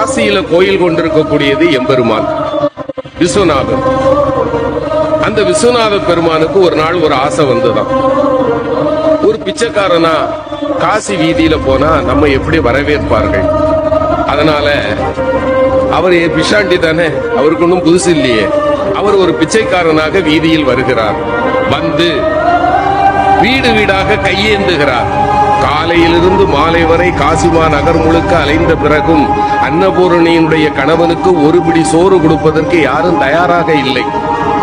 காசியில கோயில் கொண்டிருக்கக்கூடியது எம்பெருமான் விஸ்வநாதர். அந்த விஸ்வநாத பெருமானுக்கு ஒரு நாள் ஒரு ஆசை வந்துதான், ஒரு பிச்சைக்காரனா காசி வீதியில போனா நம்ம எப்படி வரவேற்பார்கள், அதனால அவர் பிஷாண்டி தானே, அவருக்கு ஒன்றும் புதுசு இல்லையே, அவர் ஒரு பிச்சைக்காரனாக வீதியில் வருகிறார். வந்து வீடு வீடாக கையேந்துகிறார். காலையிலிருந்து மாலை வரை காசிமா நகர் முழுக்க அலைந்த பிறகும் அன்னபூரணியினுடைய கணவனுக்கு ஒரு பிடி சோறு கொடுப்பதற்கு யாரும் தயாராக இல்லை.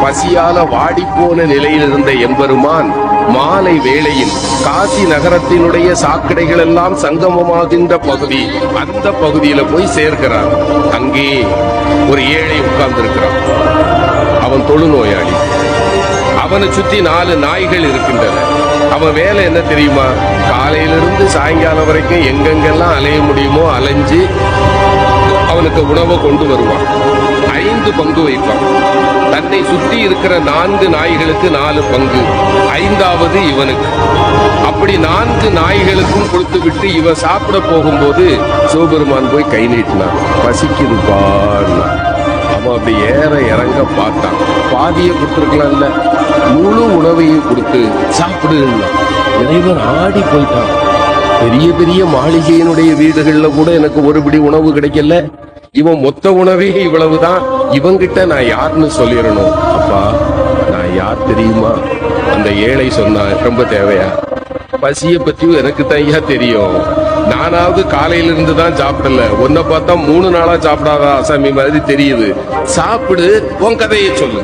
பசியால வாடிப்போன நிலையில் இருந்த எம்பெருமான் மாலை வேளையில் காசி நகரத்தினுடைய சாக்கடைகள் எல்லாம் சங்கமமாகின்ற பகுதி, அந்த பகுதியில போய் சேர்க்கிறார். அங்கே ஒரு ஏழை உட்கார்ந்து இருக்கிறான். அவன் தொழுநோயாளி. அவனை சுத்தி 4 நாய்கள் இருக்கின்றன. அவன் வேலை என்ன தெரியுமா, காலையிலிருந்து சாயங்காலம் வரைக்கும் எங்கெங்கெல்லாம் அலைய முடியுமோ அலைஞ்சு அவனுக்கு உணவை கொண்டு வருவான். 5 பங்கு வைப்பான். தன்னை சுற்றி இருக்கிற 4 நாய்களுக்கு 4 பங்கு, 5வது இவனுக்கு. அப்படி 4 நாய்களுக்கும் கொடுத்து விட்டு இவன் சாப்பிட போகும்போது சிவபெருமான் போய் கை நீட்டினான். பசிக்குதுப்பான்னா அவன் அப்படி ஏற இறங்க பார்த்தான். பாதியை கொடுத்துருக்கலாம்ல, முழு உணவையும் கொடுத்து சாப்பிடுன்னா இறைவன் ஆடி போயிட்டான். பெரிய பெரிய மாளிகையினுடைய வீடுகள்ல கூட எனக்கு ஒரு பிடி உணவு கிடைக்கல, இவன் மொத்த உணவே இவ்வளவுதான், இவங்கிட்ட நான் யாருன்னு சொல்லிடணும். அப்பா நான் யார் தெரியுமா? அந்த ஏழை சொன்னான், ரொம்ப தேவையா? பசிய பத்தியும் எனக்கு தையா தெரியும், நானாவது காலையிலிருந்து தான் சாப்பிடல, உன்னை பார்த்தா 3 நாளா சாப்பிடாத அசாமி மாதிரி தெரியுது, சாப்பிடு, உன் கதையை சொல்லு.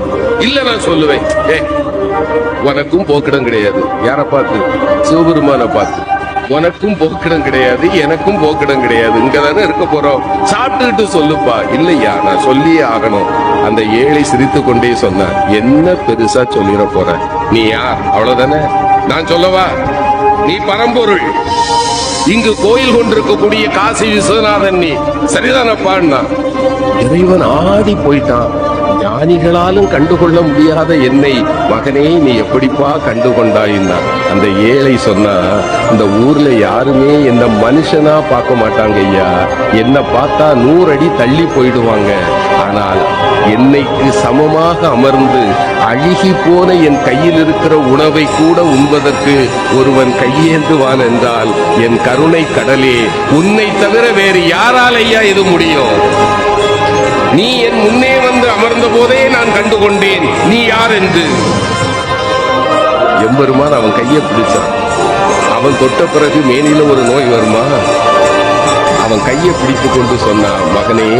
இல்ல நான் சொல்லுவேன். உனக்கும் போக்கிடம் கிடையாது. யார பார்த்து? சிவபெருமான பார்த்து. உனக்கும் போக்கிடம் கிடையாது, எனக்கும் போக்கிடம் கிடையாது, இங்கதானே இருக்க போறோம், சாப்பிட்டுக்கிட்டு சொல்லுப்பா. இல்லையா நான் சொல்லியே ஆகணும். அந்த ஏழை சிரித்து கொண்டே சொன்னார், என்ன பெருசா சொல்லிட போற, நீ யார்? அவ்வளவுதானே, நான் சொல்லவா? நீ பரம்பொருள், இங்கு கோயில் கொண்டிருக்கக்கூடிய காசி விஸ்வநாதன், நீ சரிதானப்பான்னா. இறைவன் ஆடி போயிட்டான். ஞானிகளாலும் கண்டுகொள்ள முடியாத என்னை மகனே நீ எப்படிப்பா கண்டுகொண்டாயின்னா. அந்த ஏழை சொன்னா, இந்த ஊர்ல யாருமே என்ன மனுஷனா பார்க்க மாட்டாங்க ஐயா, என்ன பார்த்தா 100 அடி தள்ளி போயிடுவாங்க. ஆனால் என்னைக்கு சமமாக அமர்ந்து அழுகி போன என் கையில் இருக்கிற உணவை கூட உண்பதற்கு ஒருவன் கையேந்துவான் என்றால் என் கருணை கடலே, உன்னை தவிர வேறு யாரால் ஐயா இது முடியும்? நீ என் முன்னே வந்து அமர்ந்த போதே நான் கண்டுகொண்டேன் நீ யார் என்று. எம்பெருமான் அவன் கையை பிடிச்சான். அவன் தொட்ட பிறகு மேனில ஒரு நோய் வருமா? அவன் கையை பிடித்து கொண்டு சொன்னான், மகனே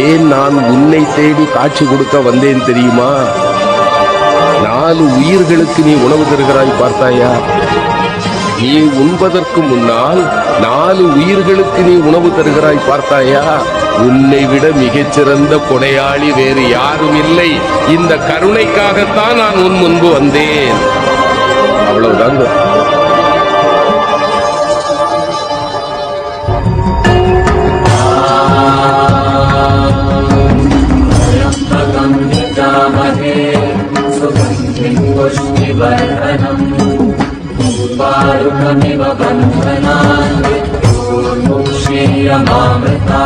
ஏன் நான் உன்னை தேடி காட்சி கொடுக்க வந்தேன் தெரியுமா? 4 உயிர்களுக்கு நீ உணவு தருகிறாய் பார்த்தாயா? நீ உண்பதற்கு முன்னால் 4 உயிர்களுக்கு நீ உணவு தருகிறாய் பார்த்தாயா? உன்னை விட மிகச்சிறந்த கொடையாளி வேறு யாரும் இல்லை. இந்த கருணைக்காகத்தான் நான் உன் முன்பு வந்தேன். அவ்வளவுதான். Bharukamiva bandhana, Murmushiyamamrita.